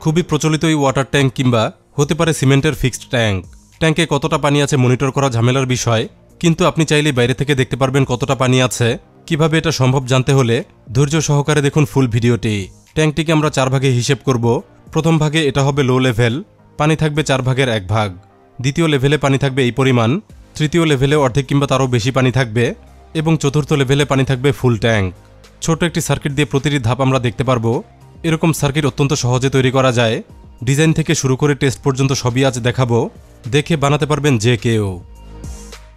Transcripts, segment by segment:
খুবই প্রচলিত এই ওয়াটার ট্যাঙ্ক কিংবা হতে পারে সিমেন্টের ফিক্সড ট্যাঙ্ক। ট্যাঙ্কে কতটা পানি আছে মনিটর করা ঝামেলার বিষয়, কিন্তু আপনি চাইলেই বাইরে থেকে দেখতে পারবেন কতটা পানি আছে। কিভাবে এটা সম্ভব জানতে হলে ধৈর্য সহকারে দেখুন ফুল ভিডিওটি। ট্যাঙ্কটিকে আমরা 4 ভাগে হিসেব করব। প্রথম ভাগে এটা হবে লো লেভেল, পানি থাকবে 4 ভাগের 1 ভাগ। দ্বিতীয় লেভেলে পানি থাকবে এই পরিমাণ, তৃতীয় লেভেলে অর্ধেক কিংবা তারও বেশি পানি থাকবে এবং চতুর্থ লেভেলে পানি থাকবে ফুল ট্যাঙ্ক। ছোট একটি সার্কিট দিয়ে প্রতিটি ধাপ আমরা দেখতে পারবো। এরকম সার্কিট অত্যন্ত সহজে তৈরি করা যায়। ডিজাইন থেকে শুরু করে টেস্ট পর্যন্ত সবই আজ দেখাবো, দেখে বানাতে পারবেন যে কেউ।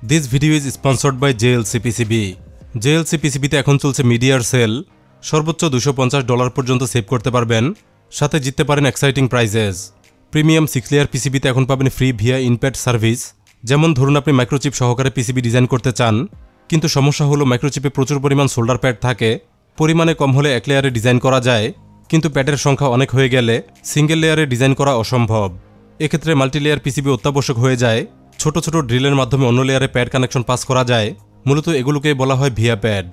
This video is sponsored by JLC PCB। JLC PCBতে এখন চলছে মিডিয়ার সেল, সর্বোচ্চ $250 পর্যন্ত সেভ করতে পারবেন, সাথে জিততে পারেন এক্সাইটিং প্রাইজেস। প্রিমিয়াম 6 লেয়ার পিসিবিতে এখন পাবেন ফ্রি ভিয়া ইনপ্যাড সার্ভিস। যেমন ধরুন আপনি মাইক্রোচিপ সহকারে পিসিবি ডিজাইন করতে চান, কিন্তু সমস্যা হলো মাইক্রোচিপে প্রচুর পরিমাণ সোল্ডার প্যাড থাকে। পরিমাণে কম হলে 1 লেয়ারে ডিজাইন করা যায়, কিন্তু প্যাডের সংখ্যা অনেক হয়ে গেলে সিঙ্গেল লেয়ারে ডিজাইন করা অসম্ভব। এক্ষেত্রে মাল্টি লেয়ার পিসিবি অত্যাবশ্যক হয়ে যায়। ছোট ছোট ড্রিলের মাধ্যমে অন্য লেয়ারে প্যাড কানেকশন পাস করা যায়। মূলত এগুলোকে বলা হয় ভিয়া প্যাড।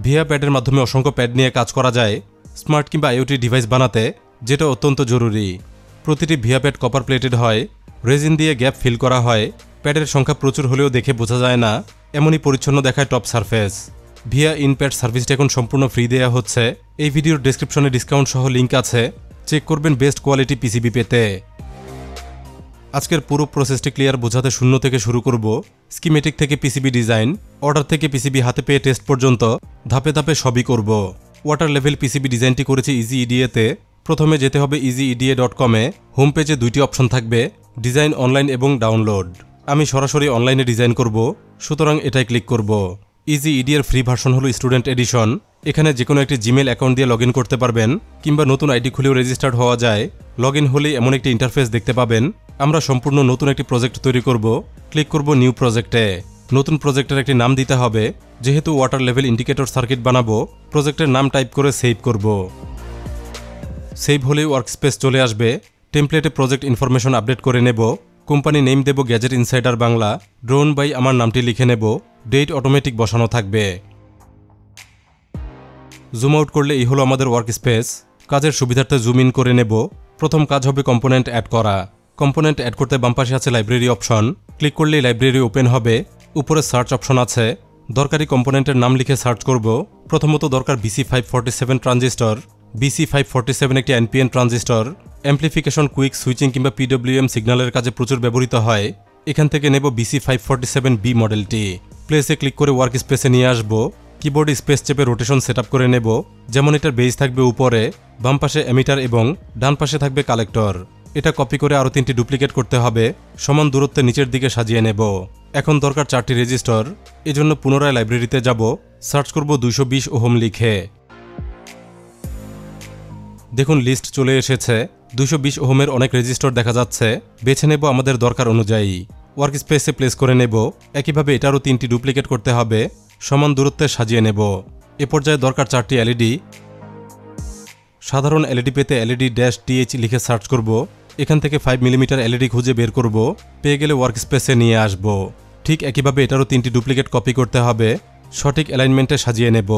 ভিয়া প্যাডের মাধ্যমে অসংখ্য প্যাড নিয়ে কাজ করা যায় স্মার্ট কিংবা আইওটি ডিভাইস বানাতে, যেটা অত্যন্ত জরুরি। প্রতিটি ভিয়া প্যাড কপার প্লেটেড হয়, রেজিন দিয়ে গ্যাপ ফিল করা হয়। প্যাডের সংখ্যা প্রচুর হলেও দেখে বোঝা যায় না, এমনই পরিচ্ছন্ন দেখায় টপ সারফেস। ভিয়া ইনপ্যাড সার্ভিসটা এখন সম্পূর্ণ ফ্রি দেয়া হচ্ছে। এই ভিডিওর ডেসক্রিপশনে ডিসকাউন্ট সহ লিঙ্ক আছে, চেক করবেন বেস্ট কোয়ালিটি পিসিবি পেতে। আজকের পুরো প্রসেসটি ক্লিয়ার বোঝাতে শূন্য থেকে শুরু করব। স্কিমেটিক থেকে পিসিবি ডিজাইন, অর্ডার থেকে পিসিবি হাতে পেয়ে টেস্ট পর্যন্ত ধাপে ধাপে সবই করব। ওয়াটার লেভেল পিসিবি ডিজাইনটি করেছি ইজি ইডিএতে। প্রথমে যেতে হবে easyeda.com-এ। হোম পেজে 2টি অপশন থাকবে, ডিজাইন অনলাইন এবং ডাউনলোড। আমি সরাসরি অনলাইনে ডিজাইন করব, সুতরাং এটাই ক্লিক করব। ইজি ইডিএর ফ্রি ভার্সন হলো স্টুডেন্ট এডিশন। এখানে যে কোনো একটি জিমেল অ্যাকাউন্ট দিয়ে লগ ইন করতে পারবেন, কিংবা নতুন আইডি খুলেও রেজিস্টার্ড হওয়া যায়। লগ ইন হলেই এমন একটি ইন্টারফেস দেখতে পাবেন। আমরা সম্পূর্ণ নতুন একটি প্রজেক্ট তৈরি করব। ক্লিক করব নিউ প্রজেক্টে। নতুন প্রজেক্টের একটি নাম দিতে হবে। যেহেতু ওয়াটার লেভেল ইন্ডিকেটর সার্কিট বানাবো, প্রজেক্টের নাম টাইপ করে সেভ করব। সেভ হলেই ওয়ার্কস্পেস চলে আসবে। টেমপ্লেটে প্রজেক্ট ইনফরমেশন আপডেট করে নেব। কোম্পানি নেম দেব gadget insider Bangla. Drawn by আমার নামটি লিখে নেব। ডেট অটোমেটিক বসানো থাকবে। জুম আউট করলে এই হলো আমাদের ওয়ার্কস্পেস। কাজের সুবিধার্থে জুম ইন করে নেব। প্রথম কাজ হবে কম্পোনেন্ট অ্যাড করা। কম্পোনেন্ট অ্যাড করতে বাম পাশে আছে লাইব্রেরি অপশন। ক্লিক করলেই লাইব্রেরি ওপেন হবে। উপরে সার্চ অপশন আছে। দরকারি কম্পোনেন্টের নাম লিখে সার্চ করব। প্রথমত দরকার BC547 ট্রানজিস্টর। BC547 একটি NPN transistor. Amplification, quick switching কিংবা PWM সিগন্যালের কাজে প্রচুর ব্যবহৃত হয়। এখান থেকে নেব BC547B মডেলটি। প্লেসে ক্লিক করে ওয়ার্ক স্পেসে নিয়ে আসব। কিবোর্ডে স্পেস চেপে রোটেশন সেটআপ করে নেব। যেমন এটার বেস থাকবে উপরে, বাম পাশে এমিটার এবং ডান পাশে থাকবে কালেক্টর। এটা কপি করে আরও 3টি ডুপ্লিকেট করতে হবে। সমান দূরত্বে নিচের দিকে সাজিয়ে নেব। এখন দরকার 4টি রেজিস্টর। এজন্য পুনরায় লাইব্রেরিতে যাব। সার্চ করব 220 ওহম লিখে। দেখুন লিস্ট চলে এসেছে। 220 ওহমের অনেক রেজিস্টর দেখা যাচ্ছে। বেছে নেব আমাদের দরকার অনুযায়ী। ওয়ার্ক স্পেসে প্লেস করে নেব। একইভাবে এটারও 3টি ডুপ্লিকেট করতে হবে। সমান দূরত্বে সাজিয়ে নেব। এ পর্যায়ে দরকার 4টি এলইডি। সাধারণ এলইডি পেতে LED-TH লিখে সার্চ করব। এখান থেকে 5 মিলিমিটার এলইডি খুঁজে বের করব। পেয়ে গেলে ওয়ার্ক স্পেসে নিয়ে আসব। ঠিক একইভাবে এটারও 3টি ডুপ্লিকেট কপি করতে হবে। সঠিক অ্যালাইনমেন্টে সাজিয়ে নেব।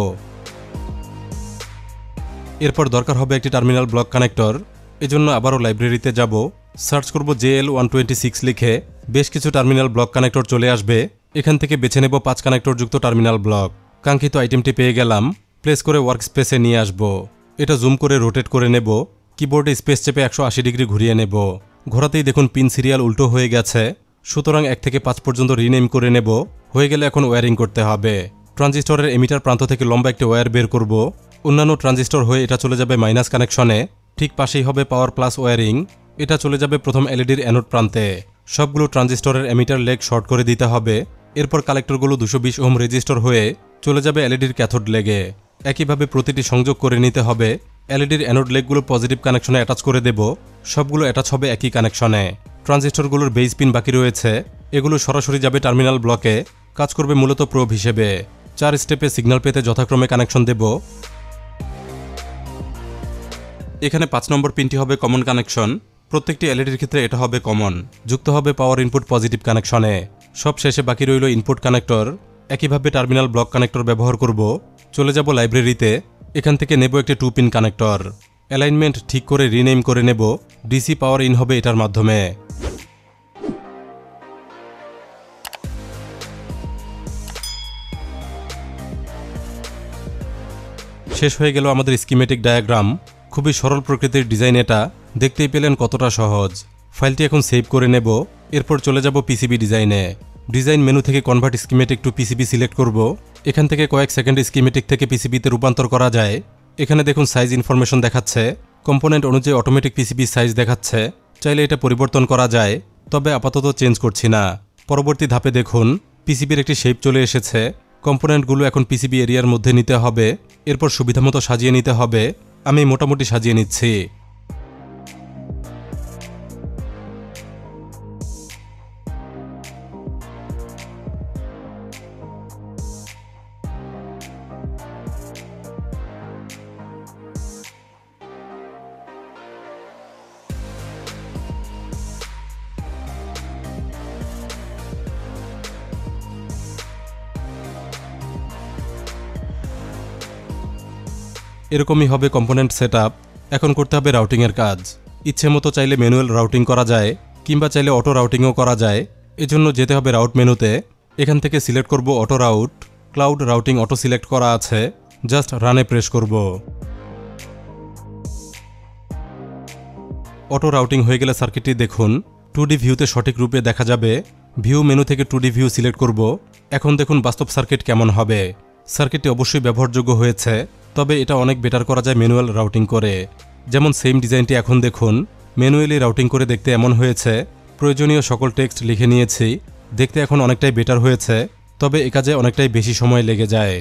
এরপর দরকার হবে একটি টার্মিনাল ব্লক কানেক্টর। এজন্য আবারও লাইব্রেরিতে যাব। সার্চ করব JL126 লিখে। বেশ কিছু টার্মিনাল ব্লক কানেক্টর চলে আসবে। এখান থেকে বেছে নেব 5 কানেক্টর যুক্ত টার্মিনাল ব্লক। কাঙ্ক্ষিত আইটেমটি পেয়ে গেলাম। প্লেস করে ওয়ার্ক স্পেসে নিয়ে আসব। এটা জুম করে রোটেট করে নেব। কিবোর্ডে স্পেস চেপে 180 ডিগ্রি ঘুরিয়ে নেব। ঘোরাতেই দেখুন পিন সিরিয়াল উল্টো হয়ে গেছে। সুতরাং 1 থেকে 5 পর্যন্ত রিনেম করে নেব। হয়ে গেলে এখন ওয়্যারিং করতে হবে। ট্রানজিস্টরের এমিটার প্রান্ত থেকে লম্বা একটি ওয়্যার বের করব। অন্যান্য ট্রানজিস্টর হয়ে এটা চলে যাবে মাইনাস কানেকশনে। ঠিক পাশেই হবে পাওয়ার প্লাস ওয়্যারিং। এটা চলে যাবে প্রথম এলইডির অ্যানোড প্রান্তে। সবগুলো ট্রানজিস্টরের এমিটার লেগ শর্ট করে দিতে হবে। এরপর কালেক্টরগুলো 220 ওহম রেজিস্টর হয়ে চলে যাবে এলইডির ক্যাথোড লেগে। একইভাবে প্রতিটি সংযোগ করে নিতে হবে। এলইডির অ্যানোড লেগগুলো পজিটিভ কানেকশনে অ্যাটাচ করে দেব। সবগুলো অ্যাটাচ হবে একই কানেকশনে। ট্রানজিস্টরগুলোর বেস পিন বাকি রয়েছে। এগুলো সরাসরি যাবে টার্মিনাল ব্লকে। কাজ করবে মূলত প্রোব হিসেবে। 4 স্টেপে সিগন্যাল পেতে যথাক্রমে কানেকশন দেব। এখানে 5 নম্বর পিনটি হবে কমন কানেকশন। প্রত্যেকটি এলইডির ক্ষেত্রে এটা হবে কমন। যুক্ত হবে পাওয়ার ইনপুট পজিটিভ কানেকশনে। সব শেষে বাকি রইল ইনপুট কানেক্টর। একইভাবে টার্মিনাল ব্লক কানেক্টর ব্যবহার করব। চলে যাব লাইব্রেরিতে। এখান থেকে নেব একটি 2 পিন কানেক্টর। অ্যালাইনমেন্ট ঠিক করে রিনেম করে নেব। ডিসি পাওয়ার ইন হবে এটার মাধ্যমে। শেষ হয়ে গেল আমাদের স্কিমেটিক ডায়াগ্রাম। খুবই সরল প্রকৃতির ডিজাইন এটা, দেখতেই পেলেন কতটা সহজ। ফাইলটি এখন সেভ করে নেব। এরপর চলে যাব পিসিবি ডিজাইনে। ডিজাইন মেনু থেকে convert schematic to PCB select করব। এখান থেকে কয়েক সেকেন্ড স্কিমেটিক থেকে পিসিবিতে রূপান্তর করা যায়। এখানে দেখুন সাইজ ইনফরমেশন দেখাচ্ছে, কম্পোনেন্ট অনুযায়ী অটোমেটিক পিসিবি সাইজ দেখাচ্ছে। চাইলে এটা পরিবর্তন করা যায়, তবে আপাতত চেঞ্জ করছি না। পরবর্তী ধাপে দেখুন পিসিবির একটি শেপ চলে এসেছে। কম্পোনেন্টগুলো এখন পিসিবি এরিয়ার মধ্যে নিতে হবে, এরপর সুবিধামতো সাজিয়ে নিতে হবে। আমি মোটামুটি সাজিয়ে নিচ্ছি। এরকমই হবে কম্পোনেন্ট সেটআপ। এখন করতে হবে রাউটিংয়ের কাজ। ইচ্ছে মতো চাইলে ম্যানুয়াল রাউটিং করা যায়, কিংবা চাইলে অটো রাউটিংও করা যায়। এজন্য যেতে হবে রাউট মেনুতে। এখান থেকে সিলেক্ট করব auto route. Cloud routing auto select করা আছে, জাস্ট রানে প্রেস করব। অটো রাউটিং হয়ে গেলে সার্কিটটি দেখুন 2D ভিউতে সঠিক রূপে দেখা যাবে। ভিউ মেনু থেকে 2D ভিউ সিলেক্ট করব। এখন দেখুন বাস্তব সার্কিট কেমন হবে। সার্কিটটি অবশ্যই ব্যবহারযোগ্য হয়েছে, তবে এটা অনেক বেটার করা যায় ম্যানুয়াল রাউটিং করে। যেমন সেম ডিজাইনটি এখন দেখুন ম্যানুয়ালি রাউটিং করে দেখতে এমন হয়েছে। প্রয়োজনীয় সকল টেক্সট লিখে নিয়েছি, দেখতে এখন অনেকটাই বেটার হয়েছে, তবে এ কাজে অনেকটাই বেশি সময় লেগে যায়।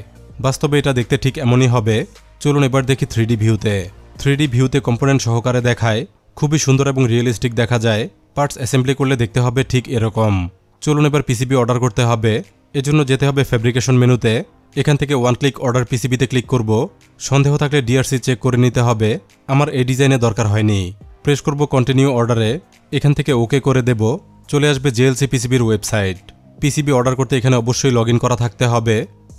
বাস্তবে এটা দেখতে ঠিক এমনই হবে। চলুন এবার দেখি 3D ভিউতে। 3D ভিউতে কম্পোনেন্ট সহকারে দেখায়, খুবই সুন্দর এবং রিয়েলিস্টিক দেখা যায়। পার্টস অ্যাসেম্বলি করলে দেখতে হবে ঠিক এরকম। চলুন এবার পিসিবি অর্ডার করতে হবে। এজন্য যেতে হবে ফ্যাব্রিকেশন মেনুতে। এখান থেকে ওয়ান ক্লিক অর্ডার পিসিবিতে ক্লিক করব। সন্দেহ থাকলে ডিআরসি চেক করে নিতে হবে। আমার এই ডিজাইনে দরকার হয়নি। প্রেস করব কন্টিনিউ অর্ডারে। এখান থেকে ওকে করে দেব। চলে আসবে জেএলসি পিসিবির ওয়েবসাইট। পিসিবি অর্ডার করতে এখানে অবশ্যই লগ ইন করা থাকতে হবে।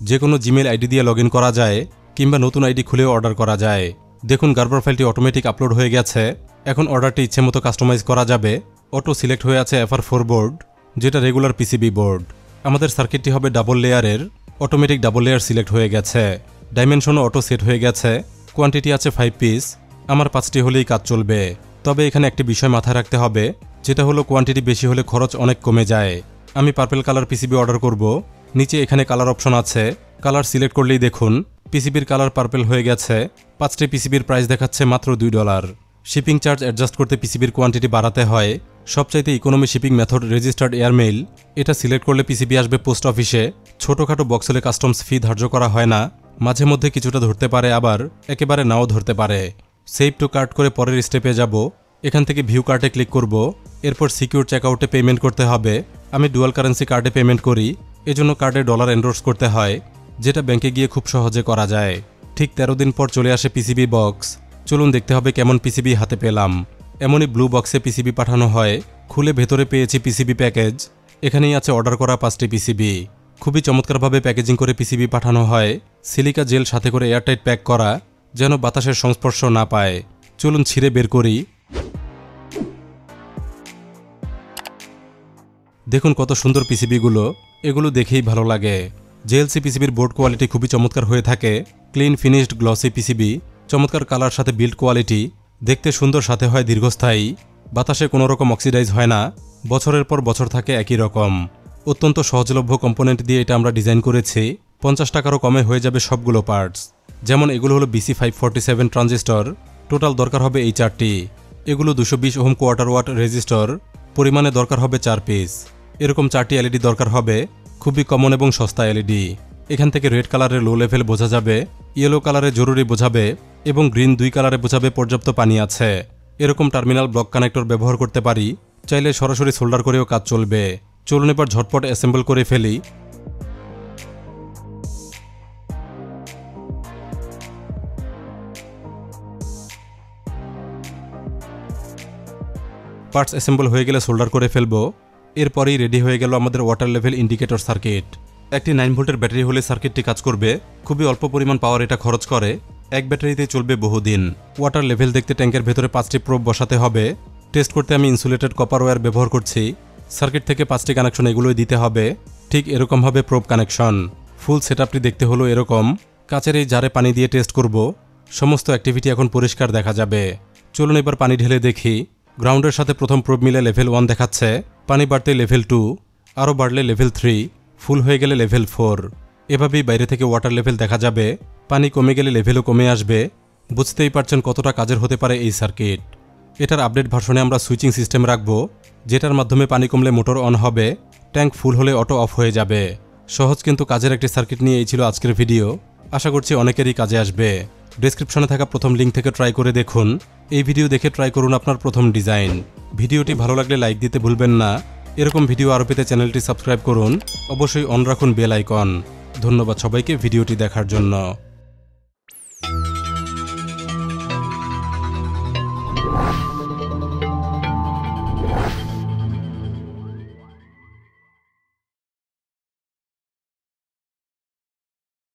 যে কোনো জিমেল আইডি দিয়ে লগ ইন করা যায়, কিংবা নতুন আইডি খুলেও অর্ডার করা যায়। দেখুন গার্বার ফাইলটি অটোমেটিক আপলোড হয়ে গেছে। এখন অর্ডারটি ইচ্ছে মতো কাস্টমাইজ করা যাবে। অটো সিলেক্ট হয়ে আছে FR4 বোর্ড, যেটা রেগুলার পিসিবি বোর্ড। আমাদের সার্কিটটি হবে ডাবল লেয়ারের। অটোমেটিক ডাবল লেয়ার সিলেক্ট হয়ে গেছে। ডাইমেনশনও অটো সেট হয়ে গেছে। কোয়ান্টিটি আছে 5 পিস। আমার 5টি হলেই কাজ চলবে। তবে এখানে একটি বিষয় মাথায় রাখতে হবে, যেটা হলো কোয়ান্টিটি বেশি হলে খরচ অনেক কমে যায়। আমি পার্পল কালার পিসিবি অর্ডার করব। নিচে এখানে কালার অপশন আছে, কালার সিলেক্ট করলেই দেখুন পিসিবির কালার পার্পল হয়ে গেছে। 5টি পিসিবির প্রাইস দেখাচ্ছে মাত্র $2। শিপিং চার্জ অ্যাডজাস্ট করতে পিসিবির কোয়ান্টিটি বাড়াতে হয়। সবচাইতে ইকোনমি শিপিং মেথড রেজিস্টার্ড এয়ারমেইল। এটা সিলেক্ট করলে পিসিবি আসবে পোস্ট অফিসে। ছোটোখাটো বক্স হলে কাস্টমস ফি ধার্য করা হয় না। মাঝে মধ্যে কিছুটা ধরতে পারে, আবার একেবারে নাও ধরতে পারে। সেভ টু কার্ট করে পরের স্টেপে যাব। এখান থেকে ভিউ কার্টে ক্লিক করব। এরপর সিকিউর চেকআউটে পেমেন্ট করতে হবে। আমি ডুয়াল কারেন্সি কার্ডে পেমেন্ট করি, এজন্য কার্ডে ডলার এন্ডোর্স করতে হয়, যেটা ব্যাংকে গিয়ে খুব সহজে করা যায়। ঠিক 13 দিন পর চলে আসে পিসিবি বক্স। চলুন দেখতে হবে কেমন পিসিবি হাতে পেলাম। এমনই ব্লু বক্সে পিসিবি পাঠানো হয়। খুলে ভেতরে পেয়েছি পিসিবি প্যাকেজ। এখানেই আছে অর্ডার করা 5টি পিসিবি। খুবই চমৎকারভাবে প্যাকেজিং করে পিসিবি পাঠানো হয়। সিলিকা জেল সাথে করে এয়ারটাইট প্যাক করা, যেন বাতাসের সংস্পর্শ না পায়। চলুন ছিঁড়ে বের করি। দেখুন কত সুন্দর পিসিবিগুলো, এগুলো দেখেই ভালো লাগে। জেএলসি পিসিবির বোর্ড কোয়ালিটি খুবই চমৎকার হয়ে থাকে। ক্লিন ফিনিশড গ্লসি পিসিবি, চমৎকার কালার সাথে বিল্ড কোয়ালিটি, দেখতে সুন্দর, সাথে হয় দীর্ঘস্থায়ী। বাতাসে কোনো রকম অক্সিডাইজ হয় না, বছরের পর বছর থাকে একই রকম। অত্যন্ত সহজলভ্য কম্পোনেন্ট দিয়ে এটা আমরা ডিজাইন করেছি। 50 টাকারও কমে হয়ে যাবে সবগুলো পার্টস। যেমন এগুলো হলো BC547 ট্রানজিস্টর, টোটাল দরকার হবে এই 4টি। এগুলো 220 ওহম কোয়ার্টার ওয়াট রেজিস্টর, পরিমাণে দরকার হবে 4 পিস। এরকম 4টি এলইডি দরকার হবে, খুবই কমন এবং সস্তা এলইডি। এখান থেকে রেড কালারের লো লেভেল বোঝা যাবে, ইয়েলো কালারে জরুরি বোঝাবে, এবং গ্রিন 2 কালারে বোঝাবে পর্যাপ্ত পানি আছে। এরকম টার্মিনাল ব্লক কানেক্টর ব্যবহার করতে পারি, চাইলে সরাসরি সোল্ডার করেও কাজ চলবে। চলুন এবার ঝটপট অ্যাসেম্বল করে ফেলি। পার্টস অ্যাসেম্বল হয়ে গেলে সোল্ডার করে ফেলবো। এরপরেই রেডি হয়ে গেল আমাদের ওয়াটার লেভেল ইন্ডিকেটর সার্কিট। একটি 9 ভোল্টের ব্যাটারি হলে সার্কিটটি কাজ করবে। খুবই অল্প পরিমাণ পাওয়ার এটা খরচ করে। এক ব্যাটারিতে চলবে বহুদিন। ওয়াটার লেভেল দেখতে ট্যাঙ্কের ভেতরে 5টি প্রোব বসাতে হবে। টেস্ট করতে আমি ইনসুলেটেড কপার ওয়্যার ব্যবহার করছি। সার্কিট থেকে 5টি কানেকশন এগুলোই দিতে হবে। ঠিক এরকম হবে প্রোব কানেকশন। ফুল সেটআপটি দেখতে হলো এরকম। কাচের এই জারে পানি দিয়ে টেস্ট করব। সমস্ত অ্যাক্টিভিটি এখন পরিষ্কার দেখা যাবে। চলুন এবার পানি ঢেলে দেখি। গ্রাউন্ডের সাথে প্রথম প্রোব মিলে লেভেল 1 দেখাচ্ছে। পানি বাড়তে লেভেল 2, আরও বাড়লে লেভেল 3, ফুল হয়ে গেলে লেভেল 4। এভাবেই বাইরে থেকে ওয়াটার লেভেল দেখা যাবে। পানি কমে গেলে লেভেলও কমে আসবে। বুঝতেই পারছেন কতটা কাজের হতে পারে এই সার্কিট। এটার আপডেট ভার্সনে আমরা সুইচিং সিস্টেম রাখব, যেটার মাধ্যমে পানি কমলে মোটর অন হবে, ট্যাঙ্ক ফুল হলে অটো অফ হয়ে যাবে। সহজ কিন্তু কাজের একটি সার্কিট নিয়ে এই ছিল আজকের ভিডিও। আশা করছি অনেকেরই কাজে আসবে। ডেসক্রিপশনে থাকা প্রথম লিঙ্ক থেকে ট্রাই করে দেখুন। এই ভিডিও দেখে ট্রাই করুন আপনার প্রথম ডিজাইন। ভিডিওটি ভালো লাগলে লাইক দিতে ভুলবেন না। এরকম ভিডিও আরও পেতে চ্যানেলটি সাবস্ক্রাইব করুন। অবশ্যই অন রাখুন বেল আইকন। ধন্যবাদ সবাইকে ভিডিওটি দেখার জন্য।